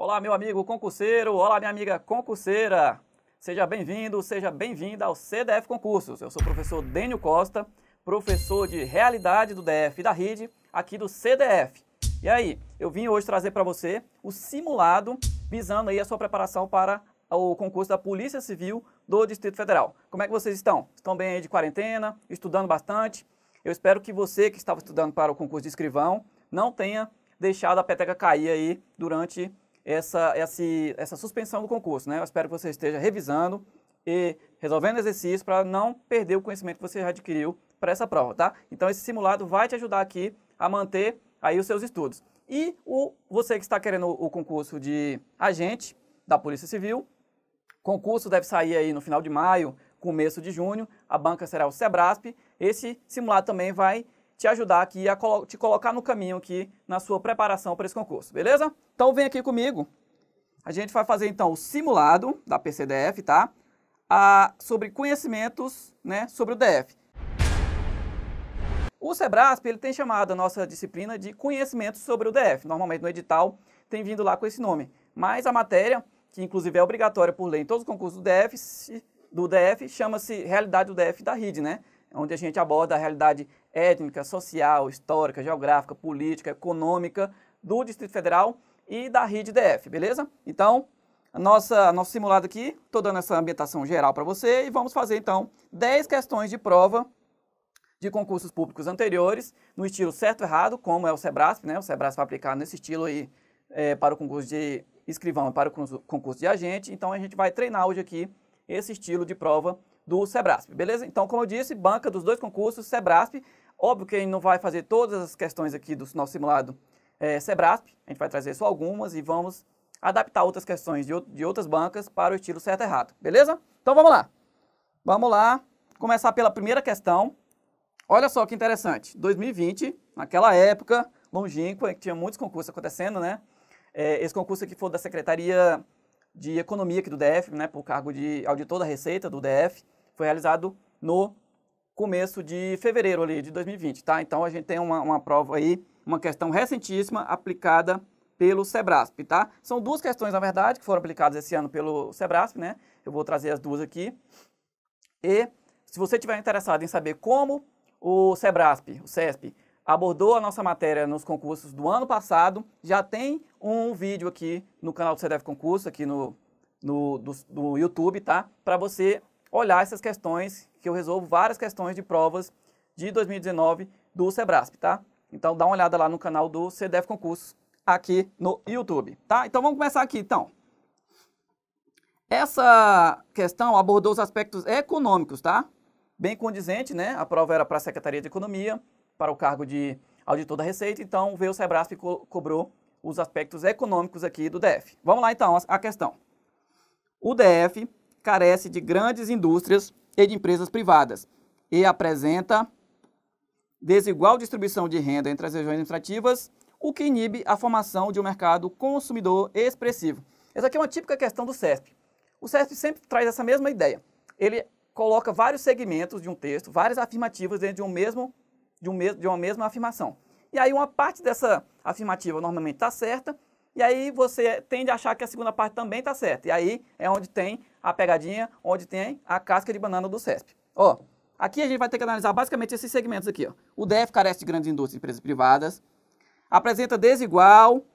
Olá, meu amigo concurseiro, olá, minha amiga concurseira. Seja bem-vindo, seja bem-vinda ao CDF Concursos. Eu sou o professor Dênio Costa, professor de Realidade do DF e da RID, aqui do CDF. E aí, eu vim hoje trazer para você o simulado visando aí a sua preparação para o concurso da Polícia Civil do Distrito Federal. Como é que vocês estão? Estão bem aí de quarentena, estudando bastante? Eu espero que você que estava estudando para o concurso de escrivão não tenha deixado a peteca cair aí durante essa suspensão do concurso, né? Eu espero que você esteja revisando e resolvendo exercícios para não perder o conhecimento que você já adquiriu para essa prova, tá? Então esse simulado vai te ajudar aqui a manter aí os seus estudos. E você que está querendo o concurso de agente da Polícia Civil, concurso deve sair aí no final de maio, começo de junho, a banca será o Sebrasp. Esse simulado também vai te ajudar aqui a te colocar no caminho aqui na sua preparação para esse concurso, beleza? Então vem aqui comigo, a gente vai fazer então o simulado da PCDF, tá? Sobre conhecimentos, né, sobre o DF. O Sebrasp, ele tem chamado a nossa disciplina de conhecimentos sobre o DF, normalmente no edital tem vindo lá com esse nome, mas a matéria, que inclusive é obrigatória por lei em todos os concursos do DF, chama-se Realidade do DF da RID, né? Onde a gente aborda a realidade étnica, social, histórica, geográfica, política, econômica do Distrito Federal e da RID-DF, beleza? Então, nosso simulado aqui, estou dando essa ambientação geral para você e vamos fazer então 10 questões de prova de concursos públicos anteriores, no estilo certo e errado, como é o Sebrasp, né? O Sebrasp vai aplicar nesse estilo aí para o concurso de escrivão e para o concurso de agente, então a gente vai treinar hoje aqui esse estilo de prova do Sebrasp, beleza? Então, como eu disse, banca dos dois concursos, Sebrasp. Óbvio que a gente não vai fazer todas as questões aqui do nosso simulado Sebrasp, a gente vai trazer só algumas e vamos adaptar outras questões de outras bancas para o estilo certo e errado, beleza? Então vamos lá. Vamos lá, começar pela primeira questão. Olha só que interessante, 2020, naquela época longínqua, em que tinha muitos concursos acontecendo, né? Esse concurso aqui foi da Secretaria de Economia aqui do DF, né, por cargo de auditor da Receita do DF, foi realizado no começo de fevereiro ali de 2020, tá? Então a gente tem uma prova aí, uma questão recentíssima aplicada pelo Sebrasp, tá? São duas questões, na verdade, que foram aplicadas esse ano pelo Sebrasp, né? Eu vou trazer as duas aqui. E se você estiver interessado em saber como o Sebrasp, o CESP, abordou a nossa matéria nos concursos do ano passado, já tem um vídeo aqui no canal do CDF Concurso, aqui no YouTube, tá? Para você olhar essas questões, que eu resolvo várias questões de provas de 2019 do Sebrasp, tá? Então dá uma olhada lá no canal do CDF Concurso, aqui no YouTube, tá? Então vamos começar aqui, então. Essa questão abordou os aspectos econômicos, tá? Bem condizente, né? A prova era para a Secretaria de Economia, para o cargo de auditor da Receita, então veio o Sebrasp e cobrou os aspectos econômicos aqui do DF. Vamos lá então, a questão. O DF carece de grandes indústrias e de empresas privadas e apresenta desigual distribuição de renda entre as regiões administrativas, o que inibe a formação de um mercado consumidor expressivo. Essa aqui é uma típica questão do CESP. O CESP sempre traz essa mesma ideia. Ele coloca vários segmentos de um texto, várias afirmativas dentro de uma mesma afirmação. E aí uma parte dessa afirmativa normalmente está certa, e aí você tende a achar que a segunda parte também está certa. E aí é onde tem a pegadinha, onde tem a casca de banana do CESP. Ó, aqui a gente vai ter que analisar basicamente esses segmentos aqui. Ó. O DF carece de grandes indústrias e empresas privadas, apresenta desigual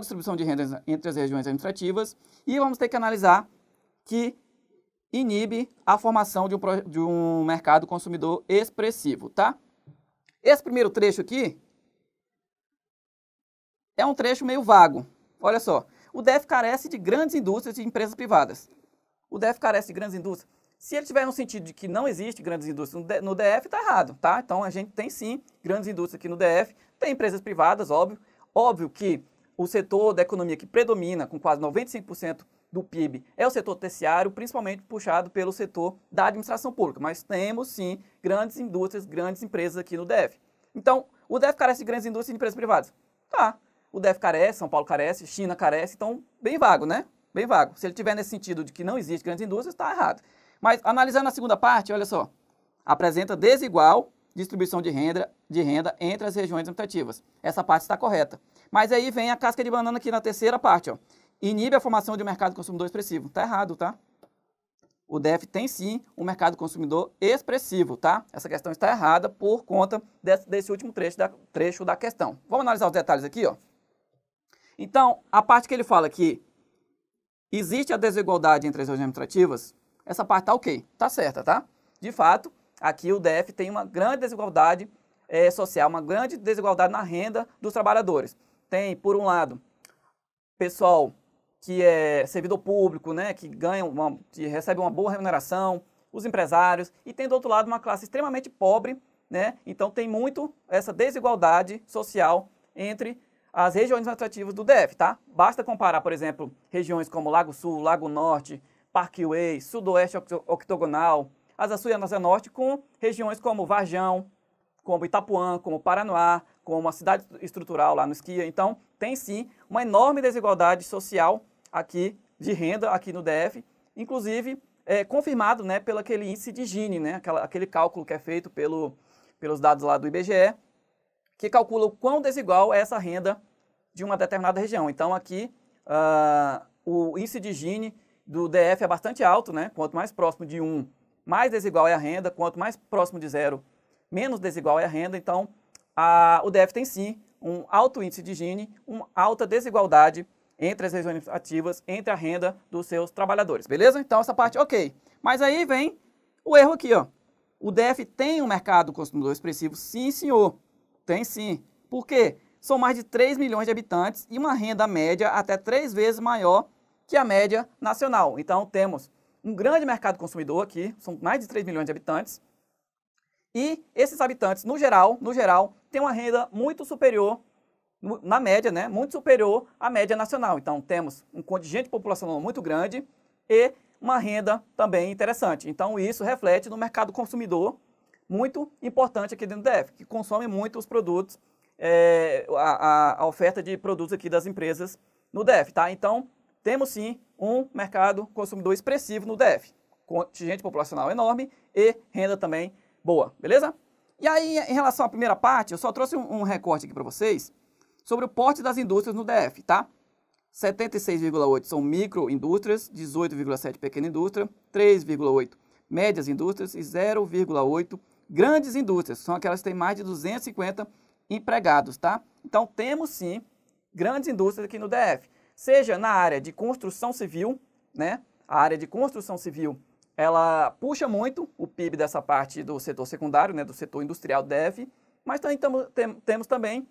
distribuição de rendas entre as regiões administrativas, e vamos ter que analisar que inibe a formação de um mercado consumidor expressivo, tá? Esse primeiro trecho aqui é um trecho meio vago. Olha só, o DF carece de grandes indústrias e empresas privadas. O DF carece de grandes indústrias. Se ele tiver no sentido de que não existe grandes indústrias no DF, está errado, tá? Então a gente tem sim grandes indústrias aqui no DF, tem empresas privadas, óbvio. Óbvio que o setor da economia que predomina com quase 95% do PIB é o setor terciário, principalmente puxado pelo setor da administração pública, mas temos sim grandes indústrias, grandes empresas aqui no DF. Então, o DF carece de grandes indústrias e empresas privadas. Tá, o DF carece, São Paulo carece, China carece, então bem vago, né? Bem vago. Se ele tiver nesse sentido de que não existe grandes indústrias, está errado. Mas analisando a segunda parte, olha só, apresenta desigual distribuição de renda entre as regiões administrativas. Essa parte está correta. Mas aí vem a casca de banana aqui na terceira parte, ó. Inibe a formação de um mercado consumidor expressivo. Tá errado, tá? O DF tem sim um mercado consumidor expressivo, tá? Essa questão está errada por conta desse último trecho da questão. Vamos analisar os detalhes aqui, ó. Então, a parte que ele fala que existe a desigualdade entre as regiões administrativas, essa parte tá ok, tá certa, tá? De fato, aqui o DF tem uma grande desigualdade social, uma grande desigualdade na renda dos trabalhadores. Tem, por um lado, pessoal que é servidor público, né, que recebe uma boa remuneração, os empresários, e tem do outro lado uma classe extremamente pobre, né, então tem muito essa desigualdade social entre as regiões administrativas do DF, tá? Basta comparar, por exemplo, regiões como Lago Sul, Lago Norte, Parkway, Sudoeste Octogonal, Asa Sul e Asa Norte, com regiões como Varjão, como Itapuã, como Paranoá, como a cidade estrutural lá no Esquia. Então, tem sim uma enorme desigualdade social aqui, de renda aqui no DF, inclusive confirmado, né, pelo aquele índice de Gini, né, aquele cálculo que é feito pelos dados lá do IBGE, que calcula o quão desigual é essa renda de uma determinada região. Então, aqui, o índice de Gini do DF é bastante alto, né? Quanto mais próximo de 1, mais desigual é a renda, quanto mais próximo de 0, menos desigual é a renda. Então, o DF tem sim um alto índice de Gini, uma alta desigualdade entre as regiões administrativas, entre a renda dos seus trabalhadores, beleza? Então, essa parte, ok. Mas aí vem o erro aqui, ó. O DF tem um mercado consumidor expressivo? Sim, senhor. Tem sim. Por quê? São mais de 3 milhões de habitantes e uma renda média até 3 vezes maior que a média nacional. Então, temos um grande mercado consumidor aqui, são mais de 3 milhões de habitantes, e esses habitantes, no geral, têm uma renda muito superior, na média, né, muito superior à média nacional. Então, temos um contingente populacional muito grande e uma renda também interessante. Então, isso reflete no mercado consumidor muito importante aqui dentro do DF, que consome muito os produtos, a oferta de produtos aqui das empresas no DF, tá? Então, temos sim um mercado consumidor expressivo no DF, contingente populacional enorme e renda também boa, beleza? E aí, em relação à primeira parte, eu só trouxe um recorte aqui para vocês sobre o porte das indústrias no DF, tá? 76,8 são microindústrias, 18,7 pequena indústria, 3,8 médias indústrias e 0,8 grandes indústrias, são aquelas que têm mais de 250 empregados, tá? Então, temos sim grandes indústrias aqui no DF, seja na área de construção civil, né? A área de construção civil, ela puxa muito o PIB dessa parte do setor secundário, né? Do setor industrial do DF, mas também temos também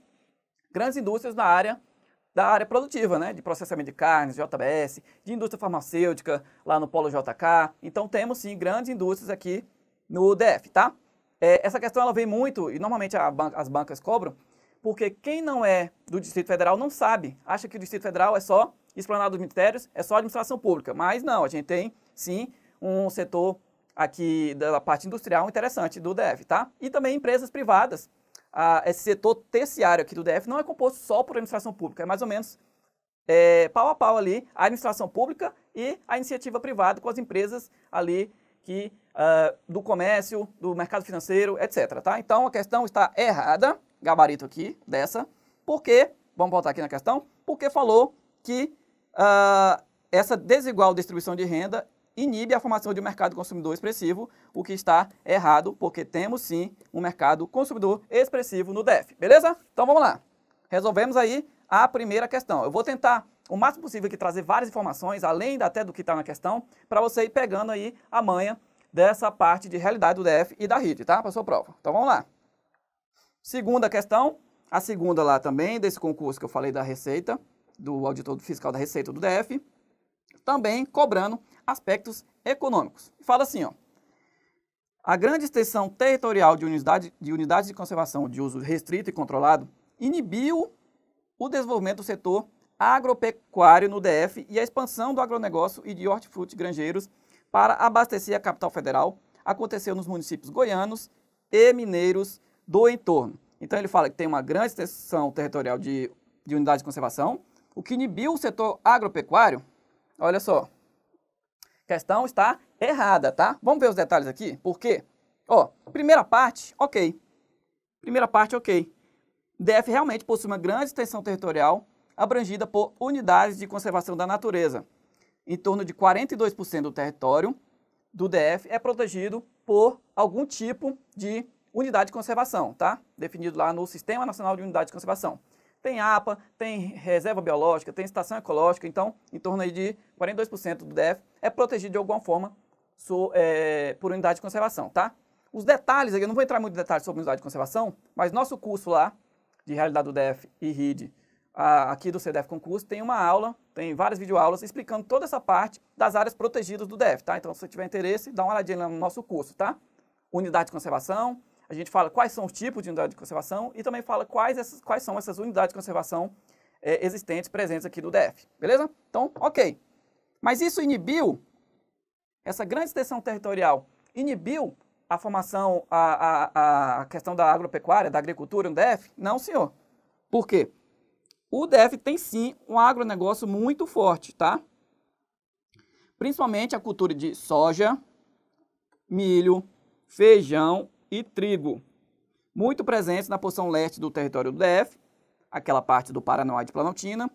grandes indústrias da área produtiva, né? De processamento de carnes, JBS, de indústria farmacêutica, lá no Polo JK. Então, temos sim grandes indústrias aqui no DF, tá? Essa questão ela vem muito, e normalmente as bancas cobram, porque quem não é do Distrito Federal não sabe, acha que o Distrito Federal é só esplanada dos ministérios, é só administração pública, mas não, a gente tem sim um setor aqui da parte industrial interessante do DF, tá? E também empresas privadas. Esse setor terciário aqui do DF não é composto só por administração pública, é mais ou menos pau a pau ali a administração pública e a iniciativa privada com as empresas ali do comércio, do mercado financeiro, etc. Tá? Então a questão está errada, gabarito aqui dessa, porque, vamos voltar aqui na questão, porque falou que essa desigual distribuição de renda inibe a formação de um mercado consumidor expressivo, o que está errado, porque temos sim um mercado consumidor expressivo no DF, beleza? Então vamos lá, resolvemos aí a primeira questão. Eu vou tentar o máximo possível aqui trazer várias informações, além até do que está na questão, para você ir pegando aí a manha dessa parte de realidade do DF e da RIT, tá? Para a sua prova. Então vamos lá. Segunda questão, a segunda lá também, desse concurso que eu falei da Receita, do auditor fiscal da Receita do DF, também cobrando aspectos econômicos. Fala assim, ó. A grande extensão territorial de unidades de conservação de uso restrito e controlado inibiu o desenvolvimento do setor agropecuário no DF e a expansão do agronegócio e de hortifruti granjeiros para abastecer a capital federal aconteceu nos municípios goianos e mineiros do entorno. Então ele fala que tem uma grande extensão territorial de unidades de conservação, o que inibiu o setor agropecuário. Olha só, a questão está errada, tá? Vamos ver os detalhes aqui, por quê? Ó, primeira parte, ok. O DF realmente possui uma grande extensão territorial abrangida por unidades de conservação da natureza. Em torno de 42% do território do DF é protegido por algum tipo de unidade de conservação, tá? Definido lá no Sistema Nacional de Unidade de Conservação. Tem APA, tem reserva biológica, tem estação ecológica, então em torno aí de 42% do DF é protegido de alguma forma por unidade de conservação, tá? Os detalhes, eu não vou entrar muito em detalhes sobre unidade de conservação, mas nosso curso lá, de Realidade do DF e RID, aqui do CDF Concurso, tem uma aula, tem várias videoaulas explicando toda essa parte das áreas protegidas do DF, tá? Então, se você tiver interesse, dá uma olhadinha lá no nosso curso, tá? Unidade de conservação, a gente fala quais são os tipos de unidade de conservação e também fala quais são essas unidades de conservação existentes, presentes aqui do DF, beleza? Então, ok. Mas isso inibiu, essa grande extensão territorial, inibiu a formação, a questão da agropecuária, da agricultura no DF? Não, senhor. Por quê? O DF tem sim um agronegócio muito forte, tá? Principalmente a cultura de soja, milho, feijão e trigo. Muito presentes na porção leste do território do DF, aquela parte do Paraná e de Planaltina.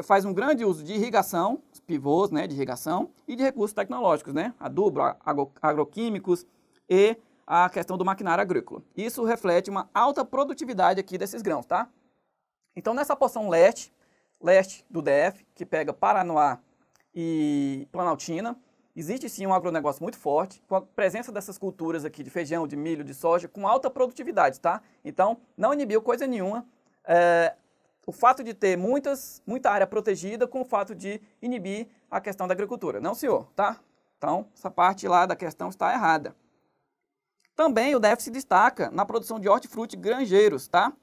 Faz um grande uso de irrigação, os pivôs, né, de irrigação, e de recursos tecnológicos, né? Adubo, agroquímicos e a questão do maquinário agrícola. Isso reflete uma alta produtividade aqui desses grãos, tá? Então, nessa porção leste do DF, que pega Paranoá e Planaltina, existe sim um agronegócio muito forte, com a presença dessas culturas aqui de feijão, de milho, de soja, com alta produtividade, tá? Então, não inibiu coisa nenhuma o fato de ter muita área protegida com o fato de inibir a questão da agricultura. Não, senhor, tá? Então, essa parte lá da questão está errada. Também o DF se destaca na produção de hortifruti granjeiros, tá?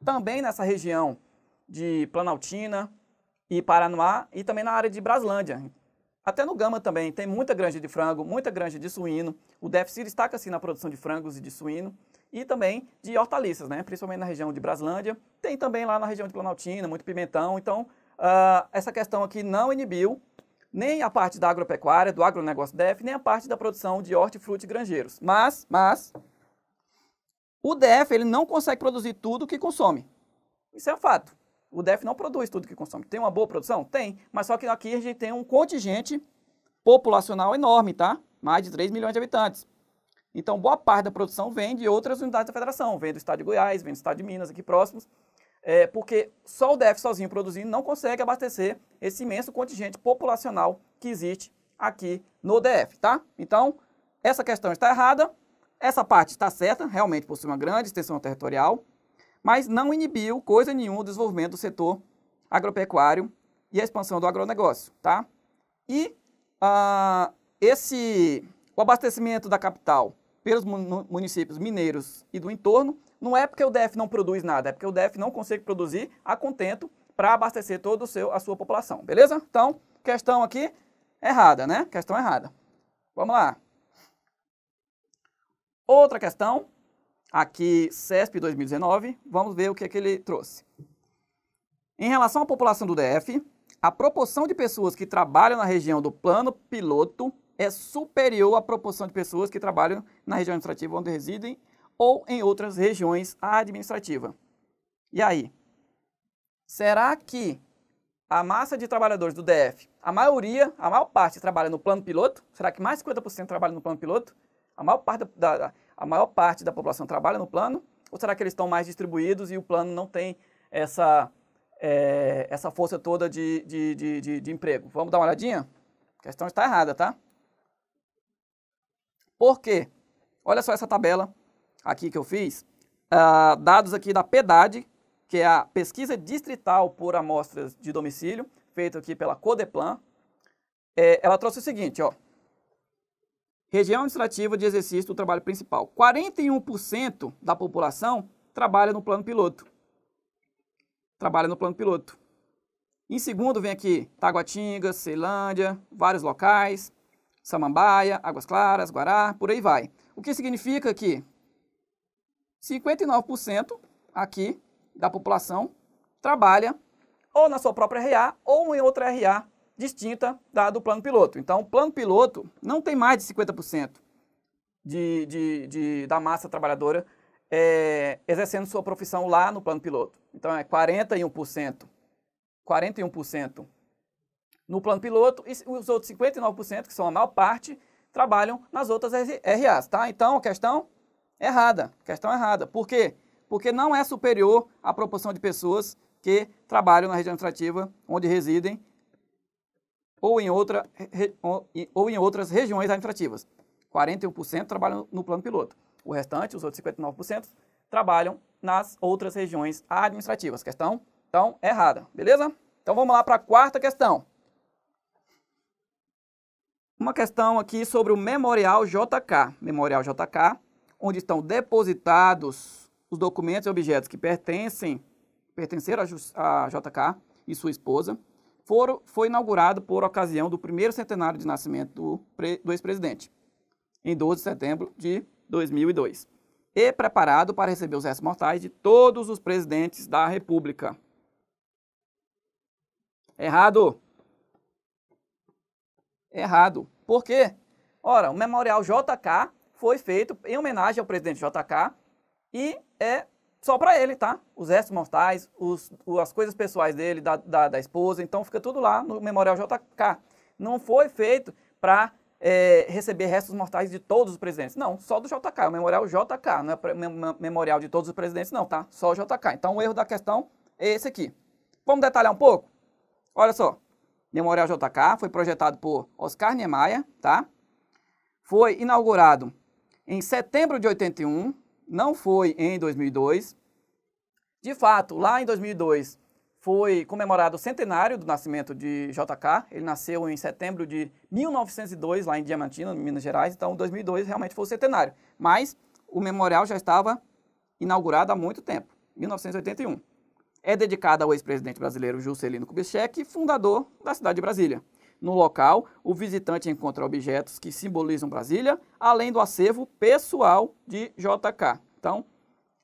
Também nessa região de Planaltina e Paranoá e também na área de Braslândia. Até no Gama também tem muita granja de frango, muita granja de suíno. O DF se destaca assim na produção de frangos e de suíno e também de hortaliças, né? Principalmente na região de Braslândia. Tem também lá na região de Planaltina, muito pimentão. Então, essa questão aqui não inibiu nem a parte da agropecuária, do agronegócio DF, nem a parte da produção de hortifruti granjeiros. Mas o DF ele não consegue produzir tudo que consome. Isso é um fato. O DF não produz tudo que consome. Tem uma boa produção? Tem. Mas só que aqui a gente tem um contingente populacional enorme, tá? Mais de 3 milhões de habitantes. Então, boa parte da produção vem de outras unidades da federação. Vem do estado de Goiás, vem do estado de Minas, aqui próximos. Porque só o DF sozinho produzindo não consegue abastecer esse imenso contingente populacional que existe aqui no DF, tá? Então, essa questão está errada, essa parte está certa, realmente possui uma grande extensão territorial, mas não inibiu coisa nenhuma o desenvolvimento do setor agropecuário e a expansão do agronegócio, tá? E o abastecimento da capital pelos municípios mineiros e do entorno não é porque o DF não produz nada, é porque o DF não consegue produzir a contento para abastecer toda a sua população, beleza? Então, questão aqui errada, né? Questão errada. Vamos lá. Outra questão, aqui CESP 2019, vamos ver o que ele trouxe. Em relação à população do DF, a proporção de pessoas que trabalham na região do plano piloto é superior à proporção de pessoas que trabalham na região administrativa onde residem ou em outras regiões administrativas. E aí? Será que a massa de trabalhadores do DF, a maior parte trabalha no plano piloto? Será que mais de 50% trabalha no plano piloto? A maior parte da população trabalha no plano? Ou será que eles estão mais distribuídos e o plano não tem essa força toda de emprego? Vamos dar uma olhadinha? A questão está errada, tá? Por quê? Olha só essa tabela aqui que eu fiz. Dados aqui da PEDAD, que é a pesquisa distrital por amostras de domicílio, feita aqui pela Codeplan. Ela trouxe o seguinte, ó. Região administrativa de exercício do trabalho principal. 41% da população trabalha no plano piloto. Em segundo vem aqui Taguatinga, Ceilândia, vários locais, Samambaia, Águas Claras, Guará, por aí vai. O que significa que 59% aqui da população trabalha ou na sua própria RA ou em outra RA distinta do plano piloto. Então, o plano piloto não tem mais de 50% da massa trabalhadora exercendo sua profissão lá no plano piloto. Então é 41% no plano piloto e os outros 59%, que são a maior parte, trabalham nas outras RAs, tá? Então, questão errada. Por quê? Porque não é superior à proporção de pessoas que trabalham na região administrativa onde residem ou em outras regiões administrativas. 41% trabalham no plano piloto. O restante, os outros 59%, trabalham nas outras regiões administrativas. Questão, então, errada. Beleza? Então, vamos lá para a quarta questão. Uma questão aqui sobre o Memorial JK. Memorial JK, onde estão depositados os documentos e objetos que pertenceram a JK e sua esposa. Foi inaugurado por ocasião do primeiro centenário de nascimento do ex-presidente, em 12 de setembro de 2002. E preparado para receber os restos mortais de todos os presidentes da República. Errado. Errado. Por quê? Ora, o Memorial JK foi feito em homenagem ao presidente JK e é só para ele, tá? Os restos mortais, as coisas pessoais dele, da esposa, então fica tudo lá no Memorial JK. Não foi feito para receber restos mortais de todos os presidentes. Não, só do JK, é o Memorial JK, não é memorial de todos os presidentes não, tá? Só o JK. Então o erro da questão é esse aqui. Vamos detalhar um pouco? Olha só. Memorial JK foi projetado por Oscar Niemeyer, tá? Foi inaugurado em setembro de 81, não foi em 2002. De fato, lá em 2002 foi comemorado o centenário do nascimento de JK. Ele nasceu em setembro de 1902, lá em Diamantina, Minas Gerais. Então, 2002 realmente foi o centenário. Mas o memorial já estava inaugurado há muito tempo, 1981. É dedicada ao ex-presidente brasileiro Juscelino Kubitschek, fundador da cidade de Brasília. No local, o visitante encontra objetos que simbolizam Brasília, além do acervo pessoal de JK. Então,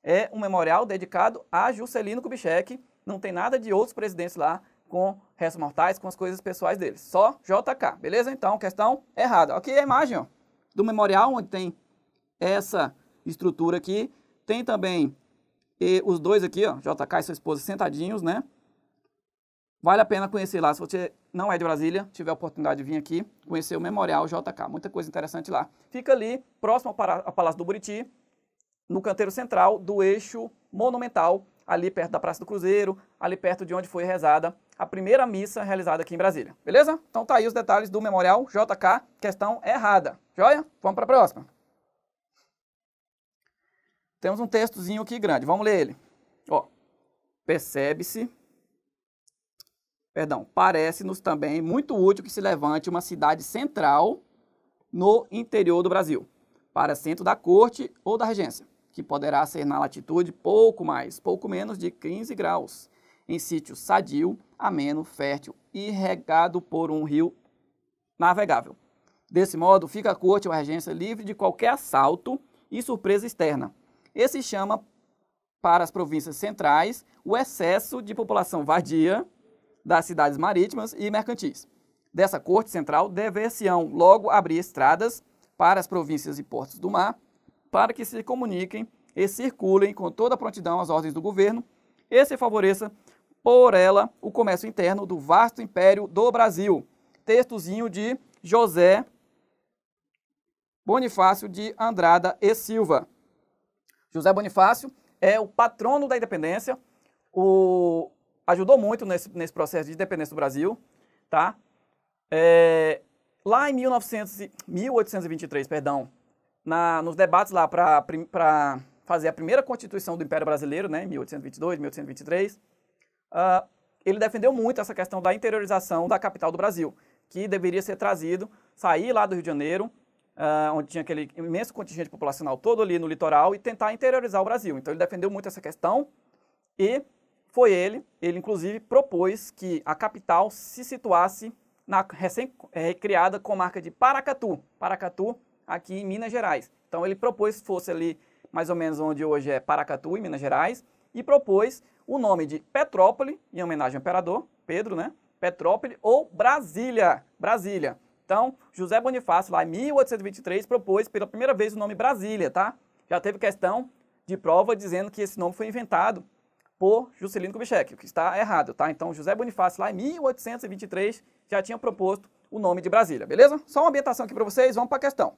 é um memorial dedicado a Juscelino Kubitschek. Não tem nada de outros presidentes lá com restos mortais, com as coisas pessoais deles. Só JK, beleza? Então, questão errada. Aqui é a imagem do memorial, onde tem essa estrutura aqui. Tem também os dois aqui, JK e sua esposa, sentadinhos, né? Vale a pena conhecer lá. Se você não é de Brasília, tiver a oportunidade de vir aqui, conhecer o Memorial JK. Muita coisa interessante lá. Fica ali, próximo ao Palácio do Buriti, no canteiro central do eixo monumental, ali perto da Praça do Cruzeiro, ali perto de onde foi rezada a primeira missa realizada aqui em Brasília. Beleza? Então tá aí os detalhes do Memorial JK, questão errada. Joia? Vamos para a próxima. Temos um textozinho aqui grande, vamos ler ele. Ó, parece-nos também muito útil que se levante uma cidade central no interior do Brasil, para centro da corte ou da regência, que poderá ser na latitude pouco menos de 15 graus, em sítio sadio, ameno, fértil e regado por um rio navegável. Desse modo, fica a corte ou a regência livre de qualquer assalto e surpresa externa. Esse chama para as províncias centrais o excesso de população vadia das cidades marítimas e mercantis. Dessa corte central dever-se-ão logo abrir estradas para as províncias e portos do mar, para que se comuniquem e circulem com toda a prontidão as ordens do governo e se favoreça por ela o comércio interno do vasto império do Brasil. Textozinho de José Bonifácio de Andrada e Silva. José Bonifácio é o patrono da independência, ajudou muito nesse processo de independência do Brasil, tá? Lá em 1823, nos debates lá para fazer a primeira Constituição do Império Brasileiro, né, em 1822, 1823, ele defendeu muito essa questão da interiorização da capital do Brasil, que deveria ser sair lá do Rio de Janeiro, onde tinha aquele imenso contingente populacional todo ali no litoral, e tentar interiorizar o Brasil. Então ele defendeu muito essa questão e foi ele inclusive propôs que a capital se situasse na recém-criada comarca de Paracatu, aqui em Minas Gerais. Então ele propôs que fosse ali mais ou menos onde hoje é Paracatu, em Minas Gerais, e propôs o nome de Petrópole, em homenagem ao imperador Pedro, né? Petrópole ou Brasília. Então, José Bonifácio, lá em 1823, propôs pela primeira vez o nome Brasília, tá? Já teve questão de prova dizendo que esse nome foi inventado por Juscelino Kubitschek, o que está errado, tá? Então, José Bonifácio, lá em 1823, já tinha proposto o nome de Brasília, beleza? Só uma ambientação aqui para vocês, vamos para a questão.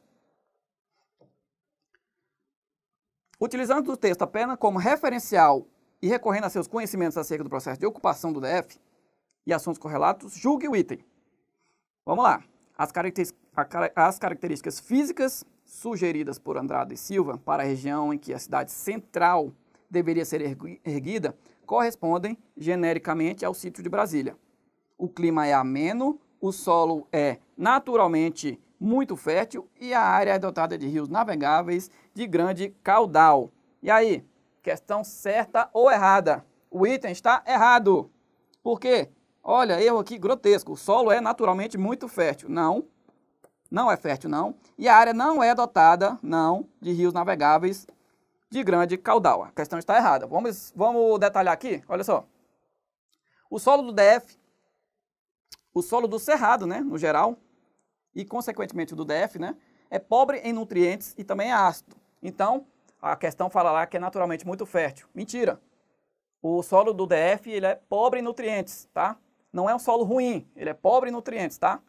Utilizando o texto apenas como referencial e recorrendo a seus conhecimentos acerca do processo de ocupação do DF e assuntos correlatos, julgue o item. Vamos lá. As características físicas sugeridas por Andrade e Silva para a região em que a cidade central deveria ser erguida correspondem genericamente ao sítio de Brasília. O clima é ameno, o solo é naturalmente muito fértil e a área é dotada de rios navegáveis de grande caudal. E aí, questão certa ou errada? O item está errado. Por quê? Olha, erro aqui grotesco. O solo é naturalmente muito fértil. Não, não é fértil, não. E a área não é dotada, não, de rios navegáveis de grande caudal. A questão está errada. Vamos detalhar aqui? Olha só. O solo do DF, o solo do Cerrado, né, no geral, e consequentemente do DF, né, é pobre em nutrientes e também é ácido. Então, a questão fala lá que é naturalmente muito fértil. Mentira. O solo do DF, ele é pobre em nutrientes, tá? Não é um solo ruim, ele é pobre em nutrientes, tá?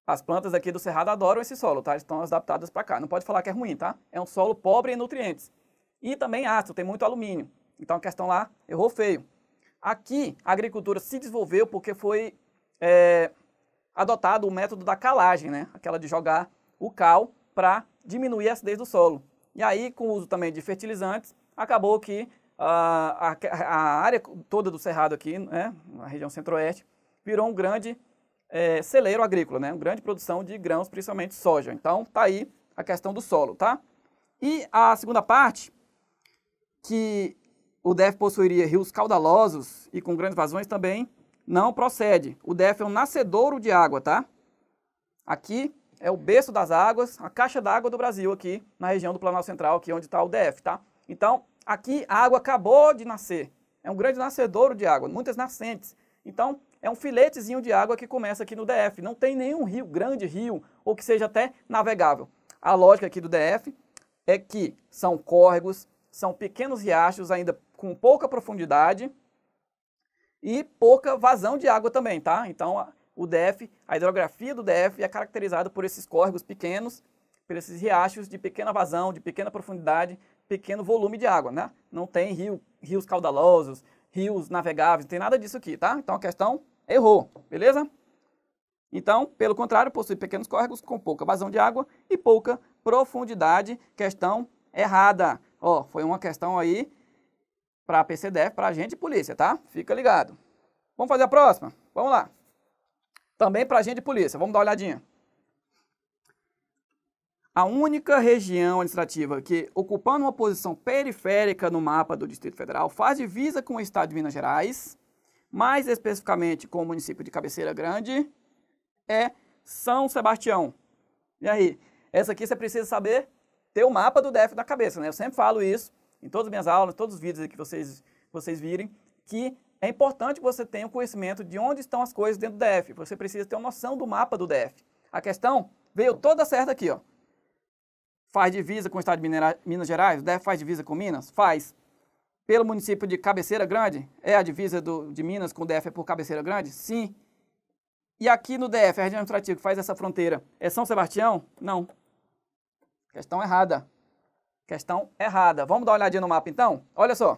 As plantas aqui do Cerrado adoram esse solo, tá? Estão adaptadas para cá. Não pode falar que é ruim, tá? É um solo pobre em nutrientes. E também ácido, tem muito alumínio. Então a questão lá errou feio. Aqui a agricultura se desenvolveu porque foi adotado o método da calagem, né? Aquela de jogar o cal para diminuir a acidez do solo. E aí, com o uso também de fertilizantes, acabou que a área toda do Cerrado aqui, né, na região centro-oeste, virou um grande celeiro agrícola, né? Uma grande produção de grãos, principalmente soja. Então, tá aí a questão do solo, tá? E a segunda parte, que o DF possuiria rios caudalosos e com grandes vazões, também não procede. O DF é um nascedouro de água, tá? Aqui é o berço das águas, a caixa d'água do Brasil aqui, na região do Planalto Central, aqui onde está o DF, tá? Então, aqui a água acabou de nascer. É um grande nascedouro de água, muitas nascentes. Então, é um filetezinho de água que começa aqui no DF. Não tem nenhum rio, grande rio, ou que seja até navegável. A lógica aqui do DF é que são córregos, são pequenos riachos ainda com pouca profundidade e pouca vazão de água também, tá? Então, o DF, a hidrografia do DF é caracterizada por esses córregos pequenos, por esses riachos de pequena vazão, de pequena profundidade, pequeno volume de água, né? Não tem rios caudalosos, rios navegáveis, não tem nada disso aqui, tá? Então a questão errou, beleza? Então, pelo contrário, possui pequenos córregos com pouca vazão de água e pouca profundidade. Questão errada. Ó, foi uma questão aí para a PCDF, para agente de polícia, tá? Fica ligado. Vamos fazer a próxima? Vamos lá. Também para agente de polícia, vamos dar uma olhadinha. A única região administrativa que, ocupando uma posição periférica no mapa do Distrito Federal, faz divisa com o estado de Minas Gerais, mais especificamente com o município de Cabeceira Grande, é São Sebastião. E aí? Essa aqui você precisa saber ter o mapa do DF na cabeça, né? Eu sempre falo isso em todas as minhas aulas, todos os vídeos que vocês virem, que é importante que você tenha o conhecimento de onde estão as coisas dentro do DF. Você precisa ter uma noção do mapa do DF. A questão veio toda certa aqui, ó. Faz divisa com o estado de Minas Gerais? O DF faz divisa com Minas? Faz. Pelo município de Cabeceira Grande? É a divisa de Minas com o DF é por Cabeceira Grande? Sim. E aqui no DF, a região administrativa que faz essa fronteira, é São Sebastião? Não. Questão errada. Questão errada. Vamos dar uma olhadinha no mapa então? Olha só.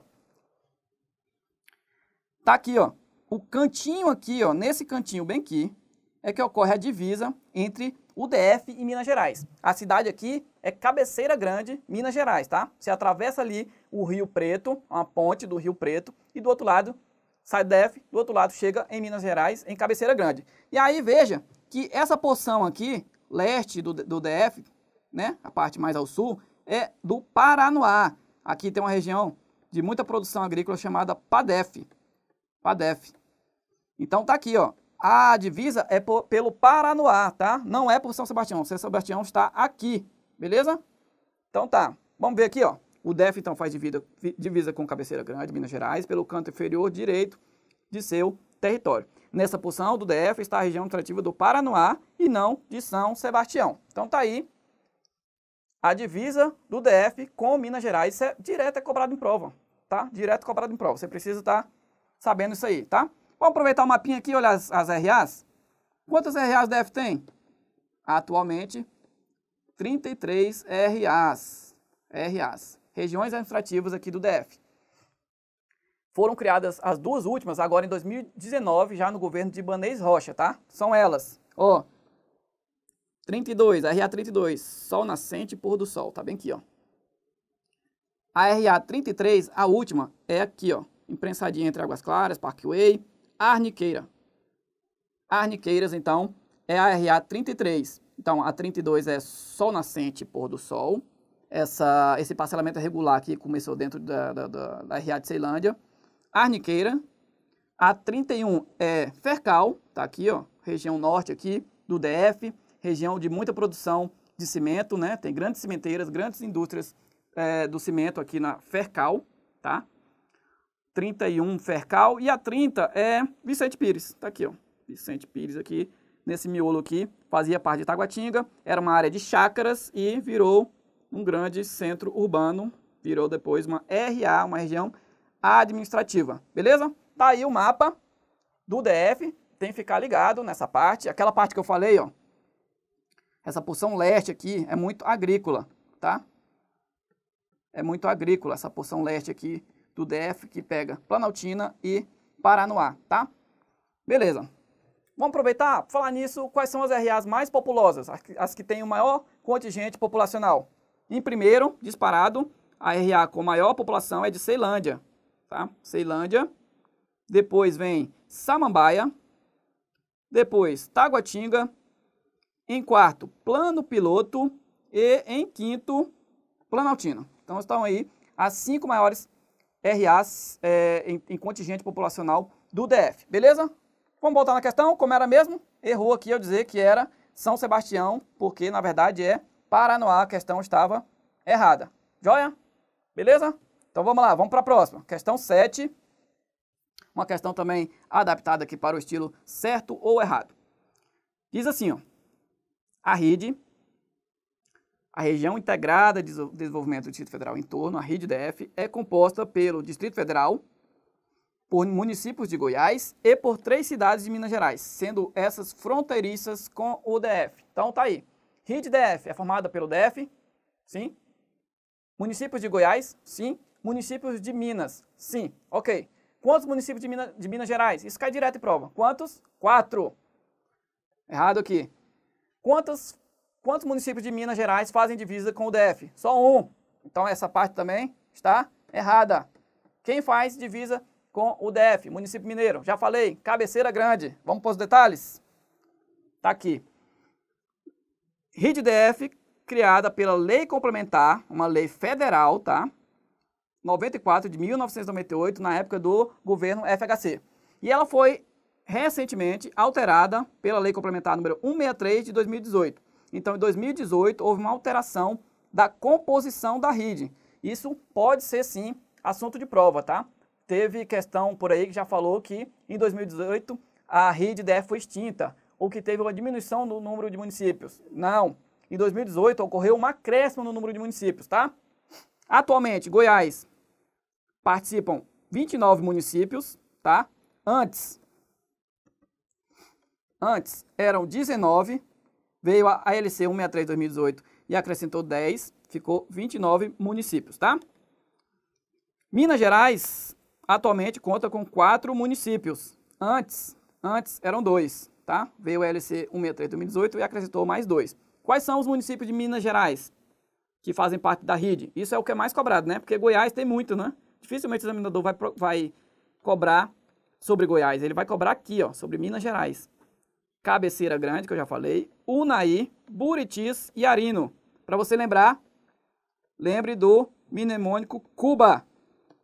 Tá aqui, ó. O cantinho aqui, ó, nesse cantinho bem aqui, é que ocorre a divisa entre o DF e Minas Gerais. A cidade aqui é Cabeceira Grande, Minas Gerais, tá? Você atravessa ali o Rio Preto, uma ponte do Rio Preto, e do outro lado sai do DF, do outro lado chega em Minas Gerais, em Cabeceira Grande. E aí veja que essa porção aqui, leste do DF, né, a parte mais ao sul, é do Paranoá. Aqui tem uma região de muita produção agrícola chamada PADEF. PADEF. Então tá aqui, ó. A divisa é pelo Paranoá, tá? Não é por São Sebastião. São Sebastião está aqui, beleza? Então tá. Vamos ver aqui, ó. O DF então faz divisa com Cabeceira Grande, Minas Gerais, pelo canto inferior direito de seu território. Nessa porção do DF está a região administrativa do Paranoá e não de São Sebastião. Então tá aí a divisa do DF com Minas Gerais. Isso é direto, é cobrado em prova, tá? Direto cobrado em prova. Você precisa estar sabendo isso aí, tá? Vamos aproveitar o mapinha aqui e olhar as RAs. Quantas RAs o DF tem? Atualmente, 33 RAs. Regiões administrativas aqui do DF. Foram criadas as duas últimas agora em 2019, já no governo de Ibanez Rocha, tá? São elas, ó. 32, a RA 32, Sol Nascente e Pôr do Sol, tá bem aqui, ó. A RA 33, a última, é aqui, ó. Imprensadinha entre Águas Claras, Parkway, Arniqueira. Arniqueiras, então, é a RA 33. Então, a 32 é Sol Nascente e Pôr do Sol. Esse parcelamento regular aqui começou dentro da RA de Ceilândia. Arniqueira. A 31 é Fercal, tá aqui, ó, região norte aqui do DF, região de muita produção de cimento, né? Tem grandes cimenteiras, grandes indústrias do cimento aqui na Fercal, tá? 31 Fercal e a 30 é Vicente Pires, tá aqui, ó. Vicente Pires aqui, nesse miolo aqui, fazia parte de Taguatinga, era uma área de chácaras e virou um grande centro urbano, virou depois uma RA, uma região administrativa, beleza? Tá aí o mapa do DF, tem que ficar ligado nessa parte, aquela parte que eu falei, ó, essa porção leste aqui é muito agrícola, tá? É muito agrícola essa porção leste aqui do DF, que pega Planaltina e Paranoá, tá? Beleza. Vamos aproveitar, falar nisso, quais são as RAs mais populosas, as que têm o maior contingente populacional. Em primeiro, disparado, a RA com maior população é de Ceilândia, tá? Ceilândia. Depois vem Samambaia. Depois Taguatinga. Em quarto, Plano Piloto. E em quinto, Planaltina. Então estão aí as 5 maiores RAs em contingente populacional do DF, beleza? Vamos voltar na questão, como era mesmo? Errou aqui eu dizer que era São Sebastião, porque na verdade é Paranoá, a questão estava errada. Joia? Beleza? Então vamos lá, vamos para a próxima. Questão 7. Uma questão também adaptada aqui para o estilo certo ou errado. Diz assim, ó. A RID, a Região Integrada de Desenvolvimento do Distrito Federal em torno, a RID-DF, é composta pelo Distrito Federal, por municípios de Goiás e por 3 cidades de Minas Gerais, sendo essas fronteiriças com o DF. Então tá aí. RID-DF é formada pelo DF? Sim. Municípios de Goiás? Sim. Municípios de Minas? Sim. Ok. Quantos municípios de Minas Gerais? Isso cai direto em prova. Quantos? 4. Errado aqui. Quantos municípios de Minas Gerais fazem divisa com o DF? Só 1. Então essa parte também está errada. Quem faz divisa com o DF? Município mineiro. Já falei, Cabeceira Grande. Vamos para os detalhes? Tá aqui. RID-DF, criada pela Lei Complementar, uma lei federal, tá? 94 de 1998, na época do governo FHC. E ela foi recentemente alterada pela Lei Complementar número 163 de 2018. Então, em 2018, houve uma alteração da composição da RID. Isso pode ser, sim, assunto de prova, tá? Teve questão por aí que já falou que, em 2018, a RID-DF foi extinta, ou que teve uma diminuição no número de municípios. Não. Em 2018, ocorreu um acréscimo no número de municípios, tá? Atualmente, Goiás participam 29 municípios, tá? Antes eram 19, veio a ALC 163 de 2018 e acrescentou 10, ficou 29 municípios, tá? Minas Gerais atualmente conta com 4 municípios. Antes eram 2, tá? Veio a ALC 163 de 2018 e acrescentou mais 2. Quais são os municípios de Minas Gerais que fazem parte da RID? Isso é o que é mais cobrado, né? Porque Goiás tem muito, né? Dificilmente o examinador vai cobrar sobre Goiás. Ele vai cobrar aqui, ó, sobre Minas Gerais. Cabeceira Grande, que eu já falei, Unaí, Buritis e Arino. Para você lembrar, lembre do mnemônico Cuba.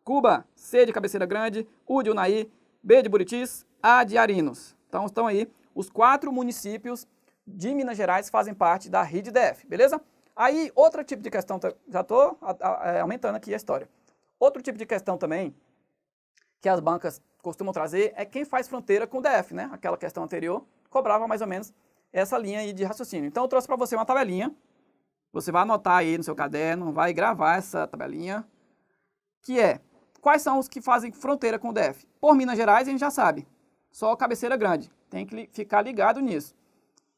Cuba, C de Cabeceira Grande, U de Unaí, B de Buritis, A de Arinos. Então estão aí os 4 municípios de Minas Gerais que fazem parte da RID-DF, beleza? Aí, outro tipo de questão, já estou aumentando aqui a história. Outro tipo de questão também, que as bancas costumam trazer, é quem faz fronteira com o DF, né? Aquela questão anterior cobrava mais ou menos essa linha aí de raciocínio. Então eu trouxe para você uma tabelinha Você vai anotar aí no seu caderno, vai gravar essa tabelinha, que é, quais são os que fazem fronteira com o DF? Por Minas Gerais, a gente já sabe, só Cabeceira Grande, tem que ficar ligado nisso.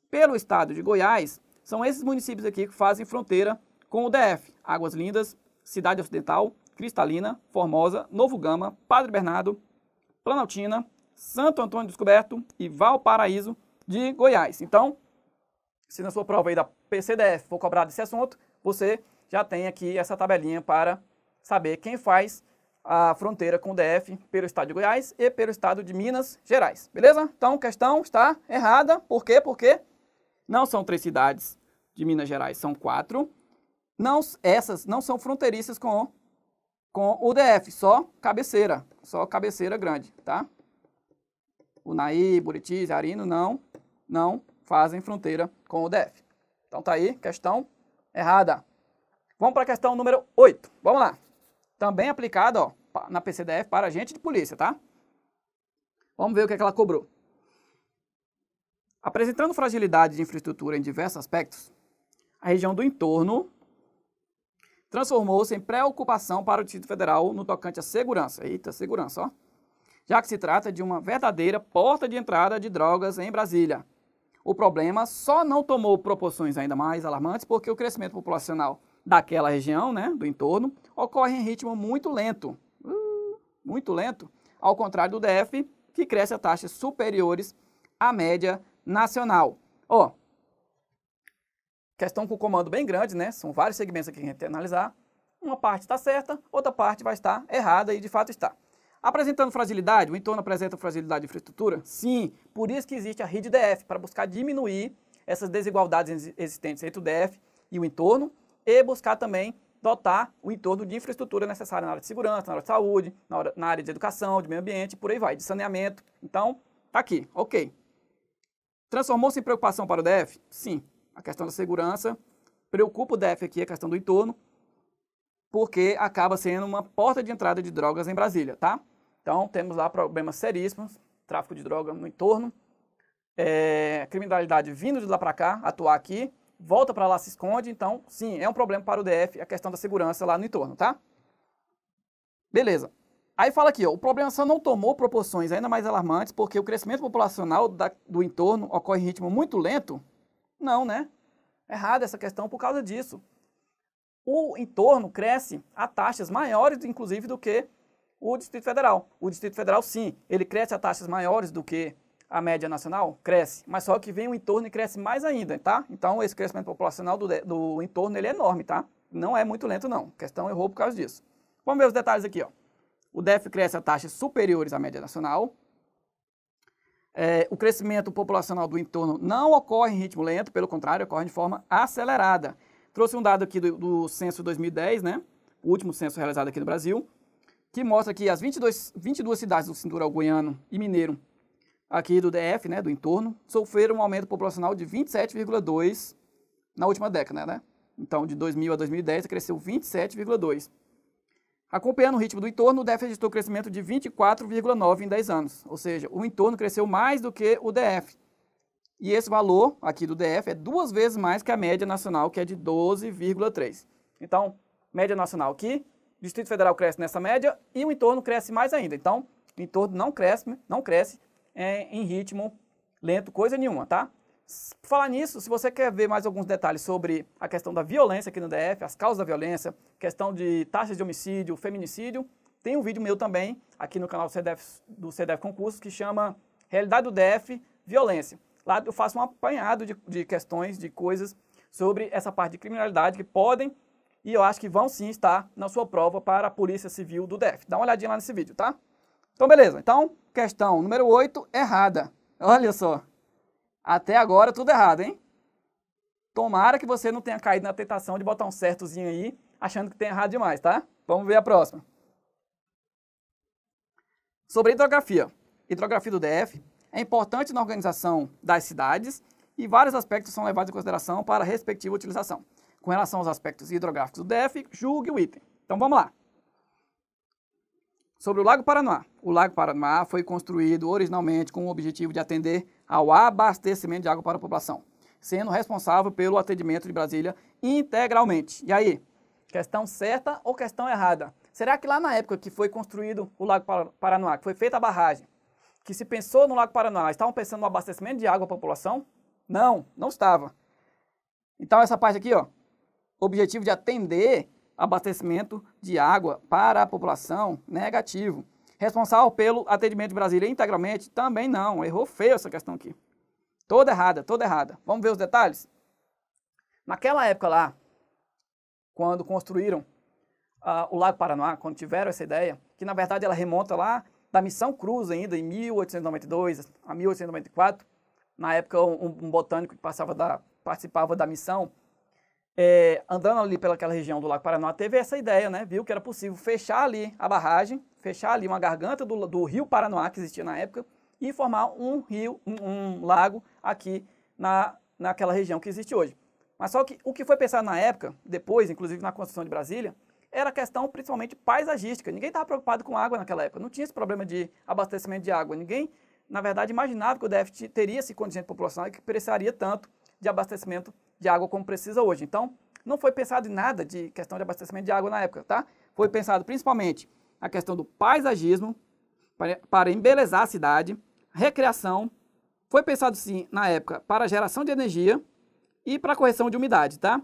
Pelo estado de Goiás, são esses municípios aqui que fazem fronteira com o DF. Águas Lindas, Cidade Ocidental, Cristalina, Formosa, Novo Gama, Padre Bernardo, Planaltina, Santo Antônio Descoberto e Valparaíso de Goiás. Então, se na sua prova aí da PCDF for cobrado esse assunto, você já tem aqui essa tabelinha para saber quem faz a fronteira com o DF pelo estado de Goiás e pelo estado de Minas Gerais. Beleza? Então, questão está errada. Por quê? Porque não são 3 cidades de Minas Gerais, são 4. Não, essas não são fronteiriças com o DF, só Cabeceira Grande, tá? Unai, Buriti, Arino não fazem fronteira com o DF. Então tá aí, questão errada. Vamos para a questão número 8. Vamos lá. Também aplicada, ó, na PCDF para agente de polícia, tá? Vamos ver o que é que ela cobrou. Apresentando fragilidade de infraestrutura em diversos aspectos, a região do entorno transformou-se em preocupação para o Distrito Federal no tocante à segurança. Eita, segurança, ó. Já que se trata de uma verdadeira porta de entrada de drogas em Brasília. O problema só não tomou proporções ainda mais alarmantes porque o crescimento populacional daquela região, né, do entorno, ocorre em ritmo muito lento, ao contrário do DF, que cresce a taxas superiores à média nacional. Ó, questão com comando bem grande, né? São vários segmentos aqui que a gente tem que analisar. Uma parte está certa, outra parte vai estar errada e de fato está. Apresentando fragilidade, o entorno apresenta fragilidade de infraestrutura? Sim, por isso que existe a RID-DF, para buscar diminuir essas desigualdades existentes entre o DF e o entorno e buscar também dotar o entorno de infraestrutura necessária na área de segurança, na área de saúde, na área de educação, de meio ambiente, por aí vai, de saneamento. Então, tá aqui, ok. Transformou-se em preocupação para o DF? Sim. A questão da segurança preocupa o DF aqui, a questão do entorno, porque acaba sendo uma porta de entrada de drogas em Brasília, tá? Então, temos lá problemas seríssimos, tráfico de droga no entorno, criminalidade vindo de lá para cá, atuar aqui, volta para lá, se esconde. Então, sim, é um problema para o DF a questão da segurança lá no entorno, tá? Beleza. Aí fala aqui, ó, o problema só não tomou proporções ainda mais alarmantes porque o crescimento populacional do entorno ocorre em ritmo muito lento? Não, né? Errada essa questão por causa disso. O entorno cresce a taxas maiores, inclusive, do que o Distrito Federal. O Distrito Federal, sim, ele cresce a taxas maiores do que a média nacional? Cresce. Mas só que vem o entorno e cresce mais ainda, tá? Então, esse crescimento populacional do entorno, ele é enorme, tá? Não é muito lento, não. A questão errou por causa disso. Vamos ver os detalhes aqui, ó. O DF cresce a taxas superiores à média nacional. O crescimento populacional do entorno não ocorre em ritmo lento, pelo contrário, ocorre de forma acelerada. Trouxe um dado aqui do censo 2010, né? O último censo realizado aqui no Brasil, que mostra que as 22 cidades do cinturão goiano e mineiro, aqui do DF, né, do entorno, sofreram um aumento populacional de 27,2% na última década, né? Então, de 2000 a 2010, cresceu 27,2%. Acompanhando o ritmo do entorno, o DF registrou crescimento de 24,9% em 10 anos. Ou seja, o entorno cresceu mais do que o DF. E esse valor aqui do DF é 2 vezes mais que a média nacional, que é de 12,3%. Então, média nacional aqui, o Distrito Federal cresce nessa média e o entorno cresce mais ainda. Então, o entorno não cresce em ritmo lento, coisa nenhuma, tá? Por falar nisso, se você quer ver mais alguns detalhes sobre a questão da violência aqui no DF, as causas da violência, questão de taxas de homicídio, feminicídio, tem um vídeo meu também aqui no canal do CDF Concursos que chama Realidade do DF, Violência. Lá eu faço um apanhado de questões, de coisas sobre essa parte de criminalidade que podem e eu acho que vão sim estar na sua prova para a Polícia Civil do DF. Dá uma olhadinha lá nesse vídeo, tá? Então, beleza. Então, questão número 8, errada. Olha só. Até agora, tudo errado, hein? Tomara que você não tenha caído na tentação de botar um certozinho aí, achando que tem errado demais, tá? Vamos ver a próxima. Sobre hidrografia. Hidrografia do DF é importante na organização das cidades e vários aspectos são levados em consideração para a respectiva utilização. Com relação aos aspectos hidrográficos do DF, julgue o item. Então, vamos lá. Sobre o Lago Paranoá. O Lago Paranoá foi construído originalmente com o objetivo de atender ao abastecimento de água para a população, sendo responsável pelo atendimento de Brasília integralmente. E aí, questão certa ou questão errada? Será que lá na época que foi construído o Lago Paranoá, que foi feita a barragem, que se pensou no Lago Paranoá, estavam pensando no abastecimento de água à população? Não, não estava. Então essa parte aqui, ó, objetivo de atender abastecimento de água para a população, negativo. Responsável pelo atendimento de Brasília integralmente? Também não, errou feio essa questão aqui. Toda errada, toda errada. Vamos ver os detalhes? Naquela época lá, quando construíram o Lago Paranoá, quando tiveram essa ideia, que na verdade ela remonta lá da Missão Cruz ainda, em 1892 a 1894, na época um botânico que participava da missão, andando ali pelaquela região do Lago Paranoá, teve essa ideia, né? Viu que era possível fechar ali a barragem, fechar ali uma garganta do rio Paranoá, que existia na época, e formar um rio, um lago aqui naquela região que existe hoje. Mas só que o que foi pensado na época, depois, inclusive na construção de Brasília, era questão principalmente paisagística. Ninguém estava preocupado com água naquela época, não tinha esse problema de abastecimento de água. Ninguém, na verdade, imaginava que o DF teria esse contingente populacional e que precisaria tanto de abastecimento de água como precisa hoje. Então, não foi pensado em nada de questão de abastecimento de água na época, tá? Foi pensado principalmente a questão do paisagismo, para embelezar a cidade, recreação. Foi pensado, sim, na época, para geração de energia e para correção de umidade, tá?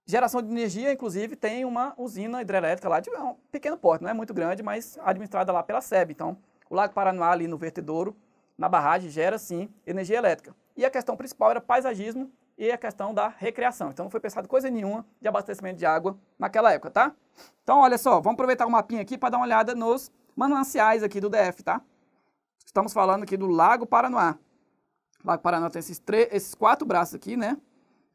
Geração de energia, inclusive, tem uma usina hidrelétrica lá de um pequeno porte, não é muito grande, mas administrada lá pela SEB. Então, o Lago Paranoá ali no vertedouro, na barragem, gera, sim, energia elétrica. E a questão principal era paisagismo e a questão da recreação. Então, não foi pensado coisa nenhuma de abastecimento de água naquela época, tá? Então, olha só, vamos aproveitar o mapinha aqui para dar uma olhada nos mananciais aqui do DF, tá? Estamos falando aqui do Lago Paranoá. O Lago Paranoá tem esses 4 braços aqui, né?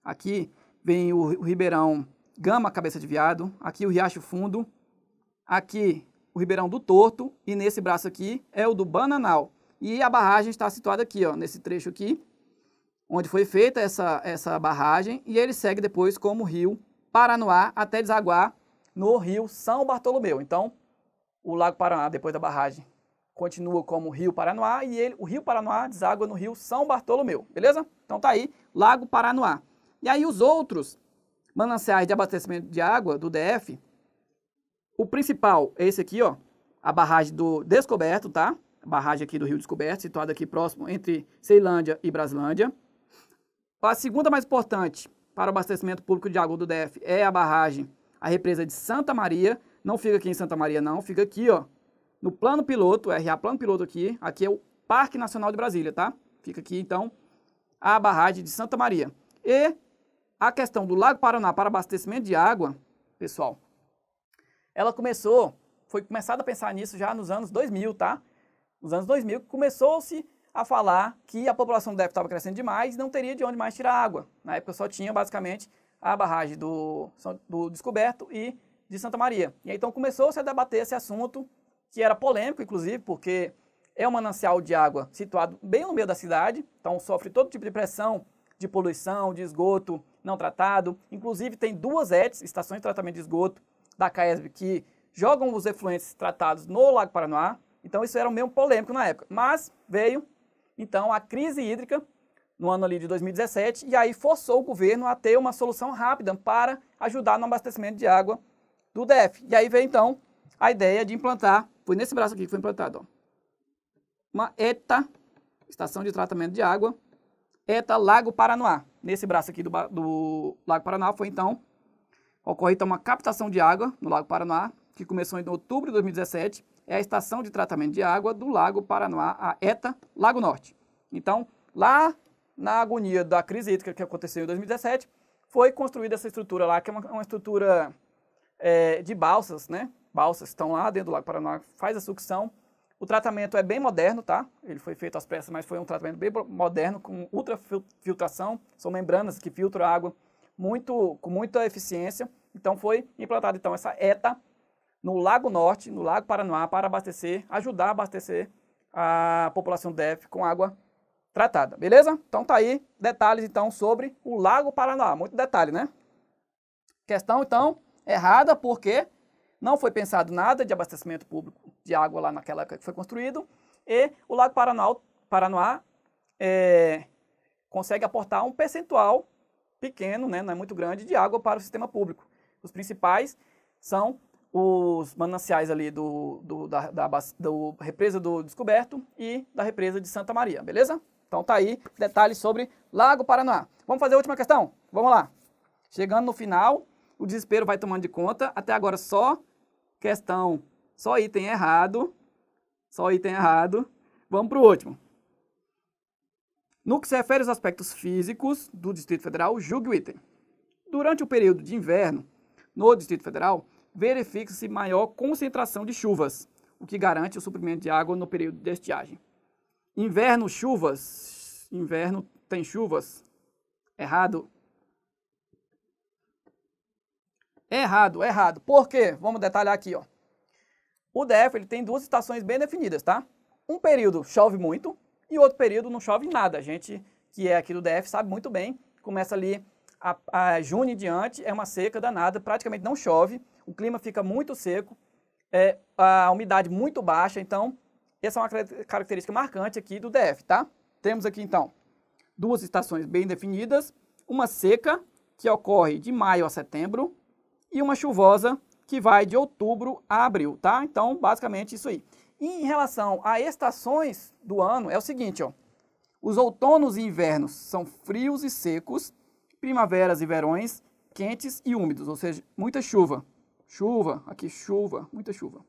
Aqui vem o Ribeirão Gama, Cabeça de Viado. Aqui o Riacho Fundo. Aqui o Ribeirão do Torto. E nesse braço aqui é o do Bananal. E a barragem está situada aqui, ó, nesse trecho aqui, onde foi feita essa barragem. E ele segue depois como Rio Paranoá até desaguar no Rio São Bartolomeu. Então, o Lago Paranoá, depois da barragem, continua como Rio Paranoá e o Rio Paranoá deságua no Rio São Bartolomeu, beleza? Então tá aí, Lago Paranoá. E aí os outros mananciais de abastecimento de água do DF, o principal é esse aqui, ó, a barragem do Descoberto, tá? A barragem aqui do Rio Descoberto, situada aqui próximo entre Ceilândia e Braslândia. A segunda mais importante para o abastecimento público de água do DF é a barragem, a represa de Santa Maria. Não fica aqui em Santa Maria não, fica aqui, ó, no plano piloto, RA plano piloto aqui é o Parque Nacional de Brasília, tá? Fica aqui, então, a barragem de Santa Maria. E a questão do Lago Paranoá para abastecimento de água, pessoal, foi começado a pensar nisso já nos anos 2000, tá? Nos anos 2000 começou-se a falar que a população do DF estava crescendo demais e não teria de onde mais tirar água. Na época só tinha, basicamente, a barragem do Descoberto e de Santa Maria. E aí, então começou-se a debater esse assunto, que era polêmico, inclusive, porque é um manancial de água situado bem no meio da cidade, então sofre todo tipo de pressão, de poluição, de esgoto não tratado. Inclusive tem 2 ETs, estações de tratamento de esgoto da CAESB, que jogam os efluentes tratados no Lago Paranoá. Então isso era meio polêmico na época. Mas veio, então, a crise hídrica no ano ali de 2017, e aí forçou o governo a ter uma solução rápida para ajudar no abastecimento de água do DF. E aí veio, então, a ideia de implantar, foi nesse braço aqui que foi implantado, ó, uma ETA, Estação de Tratamento de Água, ETA Lago Paranoá. Nesse braço aqui do Lago Paranoá foi, então, ocorre então uma captação de água no Lago Paranoá, que começou em outubro de 2017, é a Estação de Tratamento de Água do Lago Paranoá, a ETA Lago Norte. Então, lá na agonia da crise hídrica que aconteceu em 2017, foi construída essa estrutura lá, que é uma estrutura de balsas, né? Balsas estão lá dentro do Lago Paranoá, faz a sucção. O tratamento é bem moderno, tá? Ele foi feito às pressas, mas foi um tratamento bem moderno, com ultrafiltração. São membranas que filtram a água com muita eficiência. Então foi implantada então, essa ETA no Lago Norte, no Lago Paranoá, para ajudar a abastecer a população do DF com água tratada, beleza? Então tá aí detalhes então sobre o Lago Paranoá. Muito detalhe, né? Questão então errada, porque não foi pensado nada de abastecimento público de água lá naquela época que foi construído, e o Lago Paranoá consegue aportar um percentual pequeno, né, não é muito grande, de água para o sistema público. Os principais são os mananciais ali da represa do Descoberto e da represa de Santa Maria, beleza? Então tá aí detalhes sobre Lago Paranoá. Vamos fazer a última questão? Vamos lá. Chegando no final, o desespero vai tomando de conta. Até agora só questão, só item errado. Só item errado. Vamos para o último. No que se refere aos aspectos físicos do Distrito Federal, julgue o item. Durante o período de inverno, no Distrito Federal, verifica-se maior concentração de chuvas, o que garante o suprimento de água no período de estiagem. Inverno, chuvas. Inverno tem chuvas. Errado. Errado. Por quê? Vamos detalhar aqui, ó. O DF ele tem duas estações bem definidas, tá? Um período chove muito e outro período não chove nada. A gente que é aqui do DF sabe muito bem. Começa ali a junho em diante, é uma seca danada, praticamente não chove. O clima fica muito seco, a umidade muito baixa, então essa é uma característica marcante aqui do DF, tá? Temos aqui, então, duas estações bem definidas, uma seca, que ocorre de maio a setembro, e uma chuvosa, que vai de outubro a abril, tá? Então, basicamente isso aí. E em relação a estações do ano, é o seguinte, ó. Os outonos e invernos são frios e secos, primaveras e verões quentes e úmidos, ou seja, muita chuva. Muita chuva.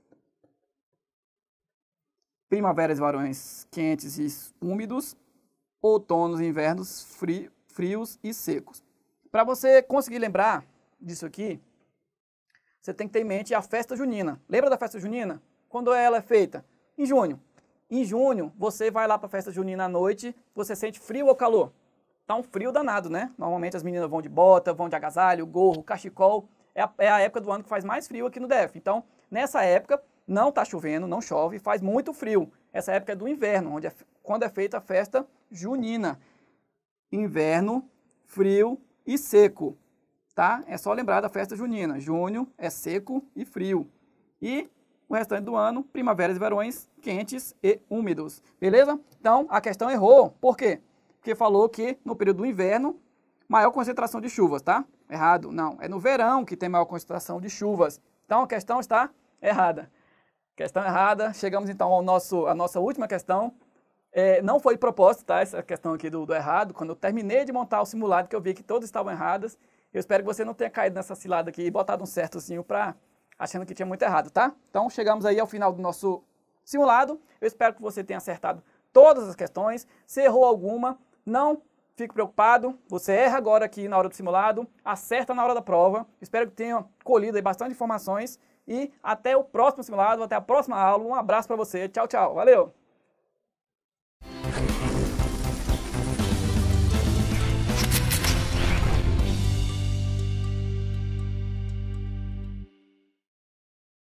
Primaveras e verões quentes e úmidos, outonos e invernos frios e secos. Para você conseguir lembrar disso aqui, você tem que ter em mente a festa junina. Lembra da festa junina? Quando ela é feita? Em junho. Em junho, você vai lá para a festa junina à noite, você sente frio ou calor? Tá um frio danado, né? Normalmente as meninas vão de bota, vão de agasalho, gorro, cachecol. É a época do ano que faz mais frio aqui no DF. Então, nessa época, não está chovendo, não chove, faz muito frio. Essa época é do inverno, quando é feita a festa junina. Inverno, frio e seco, tá? É só lembrar da festa junina. Junho é seco e frio. E o restante do ano, primaveras e verões quentes e úmidos. Beleza? Então, a questão errou. Por quê? Porque falou que no período do inverno, maior concentração de chuvas, tá? Errado. Não, é no verão que tem maior concentração de chuvas. Então, a questão está errada. Questão errada. Chegamos, então, à nossa última questão. Não foi proposta, tá? Essa questão aqui do errado. Quando eu terminei de montar o simulado, que eu vi que todas estavam erradas, eu espero que você não tenha caído nessa cilada aqui e botado um certozinho achando que tinha muito errado, tá? Então, chegamos aí ao final do nosso simulado. Eu espero que você tenha acertado todas as questões. Se errou alguma, não fique preocupado. Você erra agora aqui na hora do simulado, acerta na hora da prova. Espero que tenha colhido aí bastante informações. E até o próximo simulado, até a próxima aula. Um abraço para você. Tchau, tchau. Valeu!